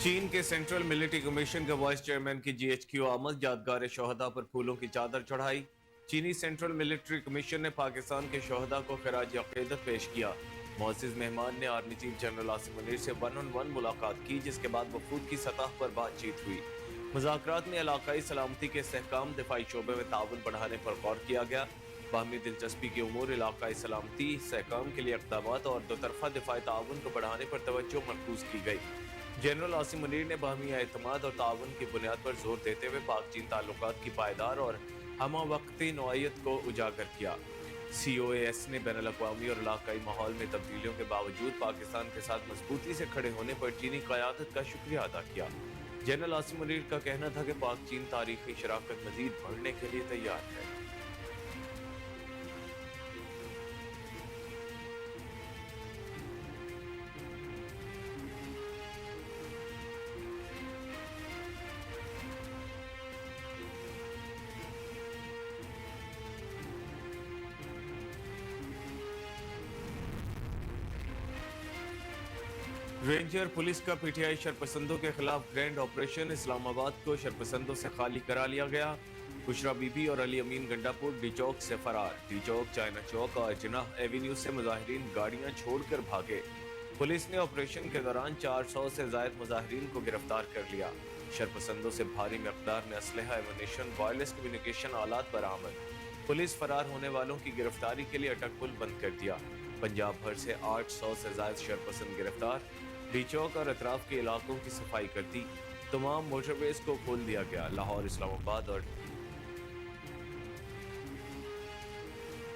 चीन के central military commission के वाइस चेयरमैन की जीएचक्यू आमद यादगार शोहदा पर फूलों की चादर चढ़ाई। चीनी सेंट्रल मिलिट्री कमीशन ने पाकिस्तान के शोहदा को खराज अकीदत पेश किया। मोअज़्ज़िज़ मेहमान ने army chief general Asim Munir से 1-on-1 मुलाकात की, जिसके बाद वफूद की सतह पर बातचीत हुई। मुज़ाकरात में इलाकाई सलामती के इस्तेहकाम, दिफाई शोबे में ताउन बढ़ाने पर गौर किया गया। बाहमी दिलचस्पी के उमूर, इलाकाई सलामती इस्तेहकाम के लिए इक़दामात और दो तरफ़ा दिफाई ताउन को बढ़ाने पर तवज्जो मरकूज़ की गई। जनरल आसिम मुनीर ने बाहमी एतमाद और ताउन की बुनियाद पर जोर देते हुए पाक चीन ताल्लुकात की पायदार और हमावक्ती नौइयत को उजागर किया। COAS ने बैनुल अक़वामी और इलाकाई माहौल में तब्दीलियों के बावजूद पाकिस्तान के साथ मजबूती से खड़े होने पर चीनी क़यादत का शुक्रिया अदा किया। जनरल आसिम मुनीर का कहना था कि पाक चीन तारीखी शराकत मजीद बढ़ने के लिए तैयार है। रेंजर पुलिस का पीटीआई शरपसंदों के खिलाफ ग्रैंड ऑपरेशन, इस्लामाबाद को शरपसंदों से खाली करा लिया गया। बुशरा बीबी और अली अमीन गंडापुर डी चौक से फरार। डी चौक, चाइना चौक और जिनाह एवेन्यू से मुजाहिरीन गाड़ियां छोड़कर भागे। पुलिस ने ऑपरेशन के दौरान 400 से ज्यादा मुजाहिरीन को गिरफ्तार कर लिया। शरपसंदों से भारी मकदार में असलहा, एमुनेशन, वायरलेस कम्युनिकेशन आलात बरामद। पुलिस फरार होने वालों की गिरफ्तारी के लिए अटक पुल बंद कर दिया। पंजाब भर से 800 से ज्यादा शरपसंद गिरफ्तार। डी चौक और अतराफ के इलाकों की सफाई कर दी। तमाम मोटरवेज को खोल दिया गया। लाहौर, इस्लामाबाद और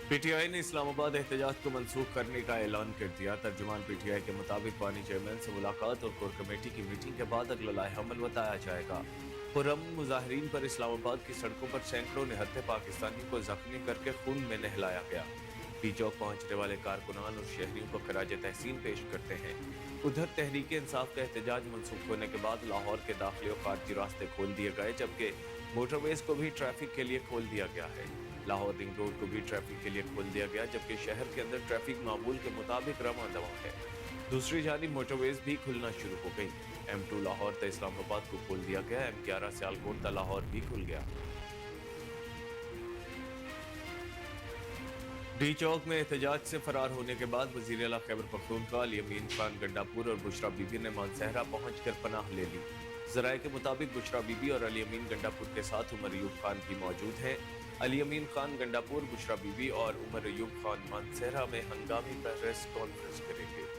पीटीआई ने इस्लामाबाद एहतजाज को मंसूख करने का ऐलान कर दिया। तर्जुमान पीटीआई के मुताबिक बानी चेयरमैन से मुलाकात और कोर कमेटी की मीटिंग के बाद अगला लाहेअमल बताया जाएगा। पुरअमन मुजाहिरीन पर इस्लामाबाद की सड़कों पर सैकड़ों निहत्थे पाकिस्तानियों को जख्मी करके खून में नहलाया गया। डी चौक पहुंचने वाले कारकुनान और शहरियों को खराज तहसीन पेश करते हैं। उधर तहरीक इंसाफ का एहतजाज मनसूख होने के बाद लाहौर के दाखिली और खारजी रास्ते खोल दिए गए, जबकि मोटरवेज को भी ट्रैफिक के लिए खोल दिया गया है। लाहौर रिंग रोड को भी ट्रैफिक के लिए खोल दिया गया, जबकि शहर के अंदर ट्रैफिक मामूल के मुताबिक रवां दवा है। दूसरी जानिब मोटरवेज भी खुलना शुरू हो गई। M2 लाहौर से इस्लामाबाद को खोल दिया गया। M11 से सियालकोट तक लाहौर भी खुल गया। डी चौक में एहतजाज से फरार होने के बाद वज़ीर आला खैबर पख्तूनख्वा अली अमीन खान गंडापुर और बुशरा बीबी ने मानसहरा पहुंचकर पनाह ले ली। ज़राए के मुताबिक बुशरा बीबी और अली अमीन गंडापुर के साथ उमर अयूब खान भी मौजूद हैं। अली अमीन खान गंडापुर, बुशरा बीबी और उमर अयूब खान मानसहरा में हंगामी प्रेस कॉन्फ्रेंस करेंगे।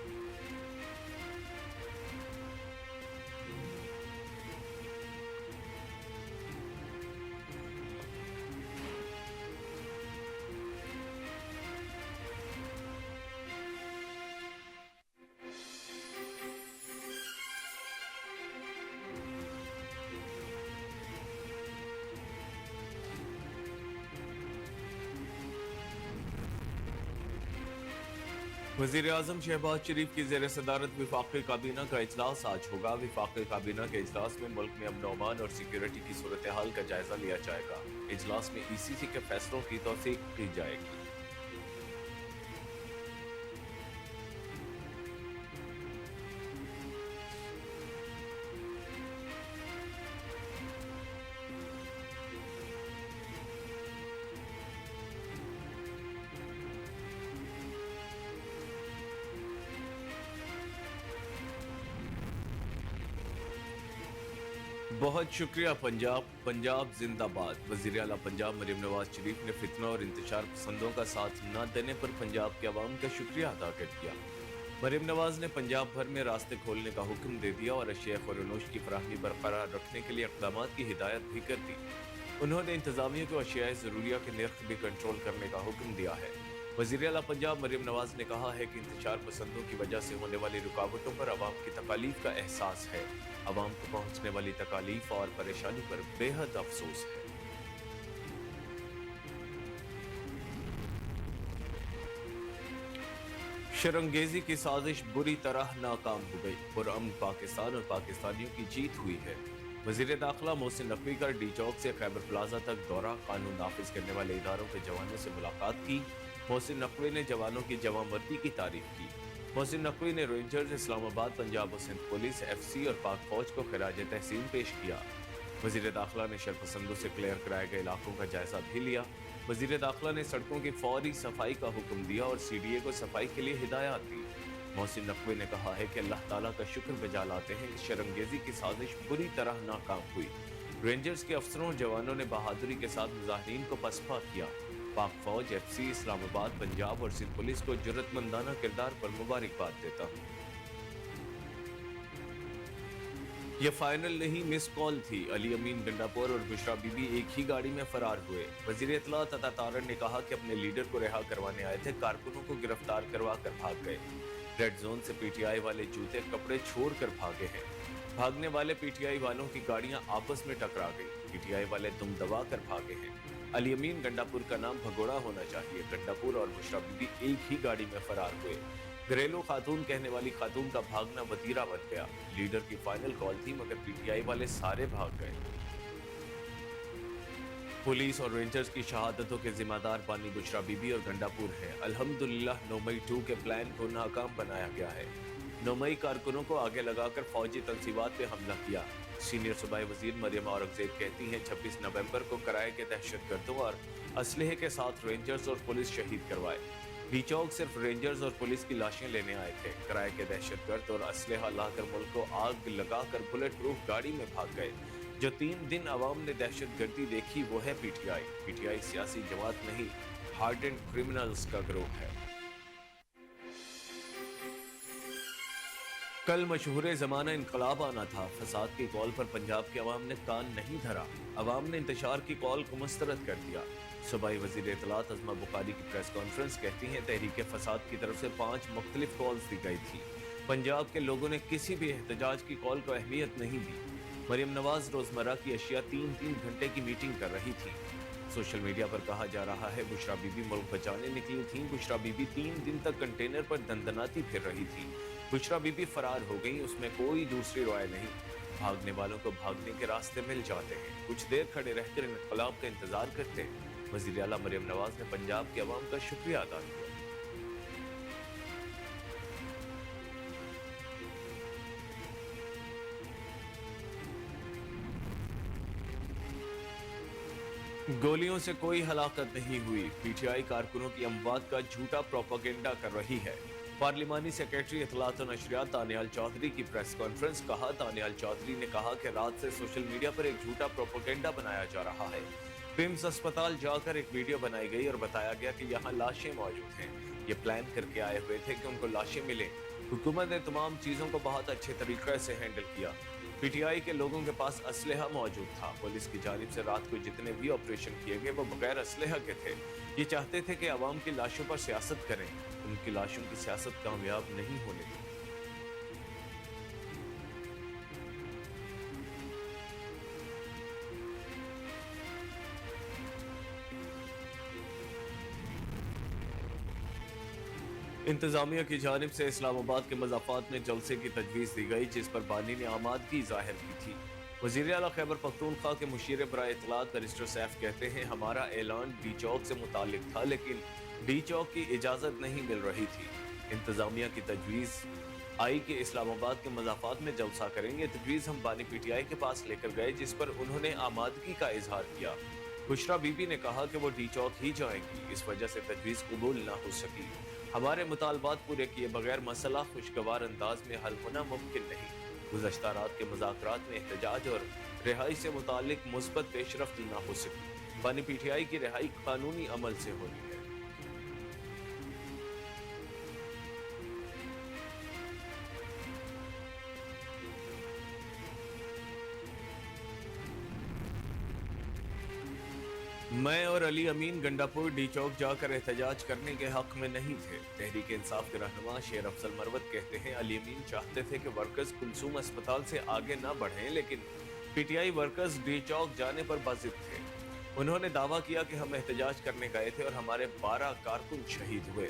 वज़ीर आज़म शहबाज शरीफ की ज़ेर सदारत वफाक़ी काबीना का इजलास आज होगा। वफाक़ी काबीना के इजलास में मुल्क में अमन अमान और सिक्योरिटी की सूरत हाल का जायजा लिया जाएगा। इजलास में ECC के फैसलों की तौसीक की जाएगी। बहुत शुक्रिया पंजाब, पंजाब जिंदाबाद। वज़ीर आला पंजाब मरीम नवाज शरीफ ने फितना और इंतशार पसंदों का साथ न देने पर पंजाब के अवाम का शुक्रिया अदा कर दिया। मरीम नवाज ने पंजाब भर में रास्ते खोलने का हुक्म दे दिया और अशिया ख़ुरनोश की फराहमी बरकरार रखने के लिए इक़दामात की हिदायत भी कर दी। उन्होंने इंतज़ामिया को अशिया ज़रूरिया के नर्ख भी कंट्रोल करने का हुक्म दिया है। वज़ीर आला पंजाब मरीम नवाज ने कहा है कि इंतशार पसंदों की वजह से होने वाली रुकावटों पर अवाम की तकालीफ का एहसास है। अवाम को पहुंचने वाली तकालीफ और परेशानी पर बेहद अफसोस है। शरंगेजी की साजिश बुरी तरह नाकाम हो गई। पुरअमन पाकिस्तान और पाकिस्तानियों की जीत हुई है। वज़ीर दाखिला मोहसिन नकवी का डी चौक से खैबर प्लाजा तक दौरा, कानून नाफिज करने वाले इदारों के जवानों से मुलाकात की। मोहसिन नकवी ने जवानों की जवांमर्दी की तारीफ की। मोहसिन नकवी ने रेंजर्स, इस्लामाबाद, पंजाब और सिंध पुलिस, FC और पाक फौज को खिराज तहसीन पेश किया। वजीर दाखिला ने शरपसंदों से क्लियर कराए गए इलाकों का जायजा भी लिया। वजीर दाखिला ने सड़कों की फौरी सफाई का हुक्म दिया और CDA को सफाई के लिए हिदायत दी। मोहसिन नकवी ने कहा है कि अल्लाह ताला का शुक्र बजा लाते हैं कि शर्मगेजी की साजिश बुरी तरह नाकाम हुई। रेंजर्स के अफसरों और जवानों ने बहादुरी के साथ मुजाहिरीन को पसपा किया। पाक फौज, FC, इस्लामाबाद, पंजाब और सिंध पुलिस को जुर्रतमंदाना किरदार पर मुबारकबाद देता हूँ। ये फाइनल नहीं, मिस कॉल थी। अली अमीन गंडापुर और बुशरा बीबी एक ही गाड़ी में फरार हुए। वजीर इत्तला तथा तारण ने कहा कि अपने लीडर को रिहा करवाने आए थे, कारकुनों को गिरफ्तार करवा कर भाग गए। रेड जोन से PTI वाले जूते कपड़े छोड़ कर भागे हैं। भागने वाले PTI वालों की गाड़ियां आपस में टकरा गई। PTI वाले दुम दबा कर भागे हैं। अली अमीन गंडापुर का नाम भगोड़ा होना चाहिए। गंडापुर और बुशरा बीबी एक ही गाड़ी में फरार हुए। घरेलू खातून कहने वाली खातून का भागना वतीरा बन गया। लीडर की फाइनल कॉल थी मगर PTI वाले सारे भाग गए। पुलिस और रेंजर्स की शहादतों के जिम्मेदार बानी बुशरा बीबी और गंडापुर हैं। अल्हम्दुलिल्लाह 9 मई 2 के प्लान को नाकाम बनाया गया है। 9 मई कारकुनों को आगे लगाकर फौजी तंसीबात पे हमला किया। सीनियर सूबाई वजीर मरियम औरंगजेब कहती हैं 26 नवंबर को कराए के दहशतगर्दों और असलहे के साथ रेंजर्स और पुलिस शहीद करवाए। बीचौक सिर्फ रेंजर्स और पुलिस की लाशें लेने आए थे। कराए के दहशतगर्द और असलहा लाकर मुल्क को आग लगाकर बुलेट प्रूफ गाड़ी में भाग गए। जो 3 दिन अवाम ने दहशतगर्दी देखी वो है PTI सियासी जमात नहीं, हार्डेंड क्रिमिनल्स का ग्रुप है। कल मशहूर जमाना इनकलाब आना था। फसाद की कॉल पर पंजाब के अवाम ने कान नहीं धरा। अवाम ने इंतशार की कॉल को मुस्तरद कर दिया। सूबाई वजीर इत्तलात अज़मा बुखारी की प्रेस कॉन्फ्रेंस कहती हैं तहरीक फसाद की तरफ से 5 मुख्तलिफ कॉल्स दी गई थी। पंजाब के लोगों ने किसी भी एहतजाज की कॉल को अहमियत नहीं दी। मरियम नवाज रोजमर्रा की अशिया 3-3 घंटे की मीटिंग कर रही थी। सोशल मीडिया पर कहा जा रहा है बुशरा बीबी मुल्क बचाने निकली थी। बुशरा बीबी 3 दिन तक कंटेनर पर दंदनाती फिर रही थी। बुशरा बीबी फरार हो गई, उसमें कोई दूसरी राय नहीं। भागने वालों को भागने के रास्ते मिल जाते हैं। कुछ देर खड़े रहकर इनकलाब का इंतजार करते हैं। वज़ीर आला मरियम नवाज ने पंजाब के अवाम का शुक्रिया अदा किया। गोलियों से कोई हलाकत नहीं हुई। PTI कारकुनों की अमवात का झूठा प्रोपेगेंडा कर रही है। पार्लिमानी सेक्रेटरी इत्तलात और नशरियात तानियाल चौधरी की प्रेस कॉन्फ्रेंस। कहा तानियाल चौधरी ने कहा कि रात से सोशल मीडिया पर एक झूठा प्रोपेगेंडा बनाया जा रहा है। पिम्स अस्पताल जाकर एक वीडियो बनाई गई और बताया गया कि यहाँ लाशें मौजूद हैं। ये प्लान करके आए हुए थे कि उनको लाशें मिलें। हुकूमत ने तमाम चीज़ों को बहुत अच्छे तरीके से हैंडल किया। PTI के लोगों के पास असलहा मौजूद था। पुलिस की जानिब से रात को जितने भी ऑपरेशन किए गए वो बगैर असलहा के थे। ये चाहते थे कि अवाम की लाशों पर सियासत करें। उनकी लाशों की सियासत कामयाब नहीं होने दी। इंतजामिया की जानिब से इस्लामाबाद के मज़ाफ़ात में जलसे की तजवीज़ दी गई, जिस पर बानी ने आमादगी जाहिर की थी। वज़ीर आला खैबर पख्तूनख्वा के मुशीर बराए इत्तलात बैरिस्टर सैफ कहते हैं हमारा ऐलान डी चौक से मुताल्लिक था, लेकिन डी चौक की इजाज़त नहीं मिल रही थी। इंतजामिया की तजवीज़ आई कि इस्लामाबाद के मज़ाफ़ात में जलसा करेंगे। तजवीज़ हम बानी PTI के पास लेकर गए, जिस पर उन्होंने आमादगी का इजहार किया। बुशरा बीबी ने कहा कि वो डी चौक ही जाएंगी, इस वजह से तजवीज़ कबूल ना हो सकी। हमारे मुतालबात पूरे किए बगैर मसला खुशगवार अंदाज में हल होना मुमकिन नहीं। गुज़श्ता रात के मुज़ाकरात में एहतजाज और रिहाई से मुतालिक मुस्बत पेशरफ्त ना हो सकी। बानी PTI की रिहाई कानूनी अमल से होनी है। मैं और अली अमीन गंडापुर डी चौक जाकर एहतजाज करने के हक में नहीं थे। तहरीक इंसाफ के रहनुमा शेर अफजल मरवत कहते हैं अली अमीन चाहते थे कि वर्कर्स कुलसूम अस्पताल से आगे न बढ़ें, लेकिन PTI वर्कर्स डी चौक जाने पर बाजिद थे। उन्होंने दावा किया कि हम एहतजाज करने गए थे और हमारे 12 कारकुन शहीद हुए।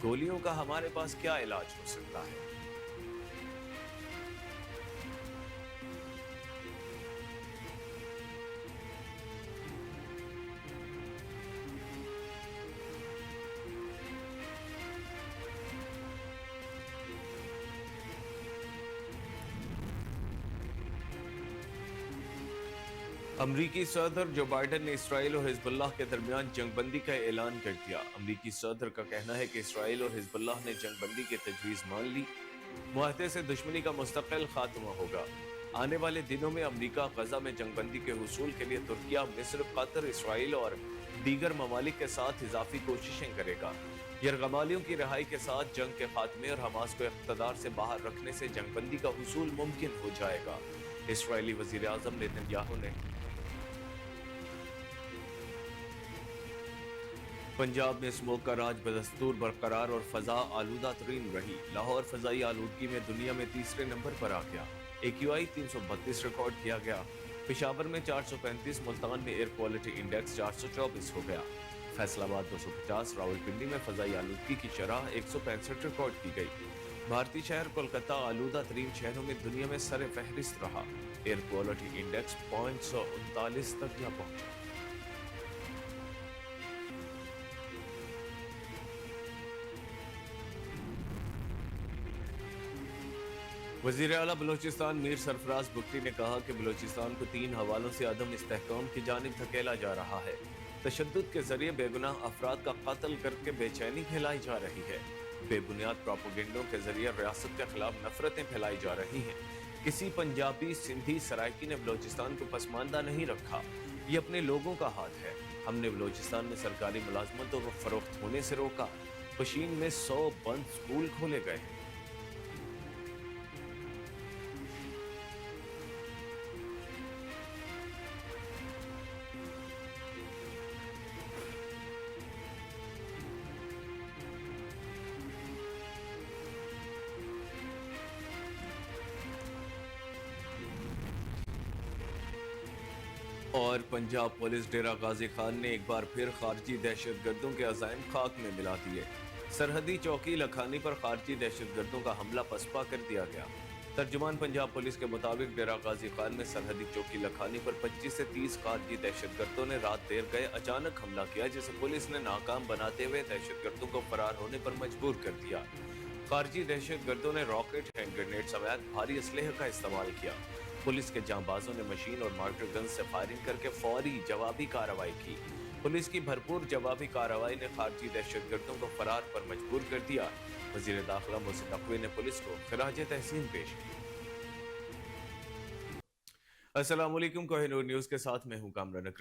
गोलियों का हमारे पास क्या इलाज हो सकता है? अमरीकी सदर जो बाइडन ने इसराइल और हिजबुल्लाह के दरमियान जंगबंदी का ऐलान कर दिया। अमरीकी सदर का कहना है कि इसराइल और हिजबुल्लाह ने जंगबंदी की तजवीज़ मान ली। मुआहदे से दुश्मनी का मुस्तकिल खात्मा होगा। आने वाले दिनों में अमरीका गजा में जंगबंदी के हुसूल के लिए तुर्किया, मिस्र, कतर, इसराइल और दीगर ममालिक के साथ इजाफी कोशिशें करेगा। यरगमालियों की रिहाई के साथ जंग के खात्मे और हमास को इख्तदार से बाहर रखने से जंगबंदी का हुसूल मुमकिन हो जाएगा। इसराइली वजीर आजम नेतन्याहू ने पंजाब में स्मोक का राज बदस्तूर बरकरार और फजा आलूदा तरीन रही। लाहौर फजाई आलूदगी में दुनिया में तीसरे नंबर पर आ गया। AQI 332 रिकॉर्ड किया गया। पेशावर में 435, मुल्तान में एयर क्वालिटी इंडेक्स 424 हो गया। फैसलाबाद 250, रावलपिंडी में फजाई आलूदगी की शरह 165 रिकॉर्ड की गई। भारतीय शहर कोलकाता आलूदा तरीन शहरों में दुनिया में सर फहरिस्त रहा। एयर क्वालिटी इंडेक्स 139 तक जा पहुंचा। वज़ीर आला बलोचिस्तान मीर सरफराज बुगटी ने कहा कि बलोचिस्तान को 3 हवालों से अदम इस्तेहकाम की जानिब धकेला जा रहा है। तशद्दुद के जरिए बेगुनाह अफराद का कत्ल करके बेचैनी फैलाई जा रही है। बेबुनियाद प्रोपेगेंडों के जरिए रियासत के खिलाफ नफरतें फैलाई जा रही हैं। किसी पंजाबी, सिंधी, सराइकी ने बलोचिस्तान को पसमानदा नहीं रखा। ये अपने लोगों का हाथ है। हमने बलोचिस्तान में सरकारी मुलाजमतों को फरोख्त होने से रोका। पशीन में 100 बंद स्कूल खोले गए हैं। और पंजाब पुलिस डेरा गाजी खान ने एक बार फिर खारजी दहशतगर्दों के अज़ाइम खाक में मिला दिए। सरहदी चौकी लखानी पर खारजी दहशतगर्दों का हमला पसपा कर दिया गया। तर्जुमान पंजाब पुलिस के मुताबिक डेरा गाजी खान में सरहदी चौकी लखानी पर 25 से 30 खारजी दहशतगर्दों ने रात देर गए अचानक हमला किया, जिसे पुलिस ने नाकाम बनाते हुए दहशतगर्दों को फरार होने पर मजबूर कर दिया। खारजी दहशतगर्दों ने रॉकेट, हैंड ग्रेनेड समेत भारी असलहे का इस्तेमाल किया। पुलिस के जांबाजों ने मशीन और मार्टर गन से फायरिंग करके फौरी जवाबी कार्रवाई की। पुलिस की भरपूर जवाबी कार्रवाई ने खारजी दहशतगर्दों को फरार पर मजबूर कर दिया। वजीर दाखिला मोहसिन नकवी ने पुलिस को खिराज तहसीन पेश की। अस्सलाम वालेकुम, कोहिनूर न्यूज़ के साथ मैं हूं कामरान।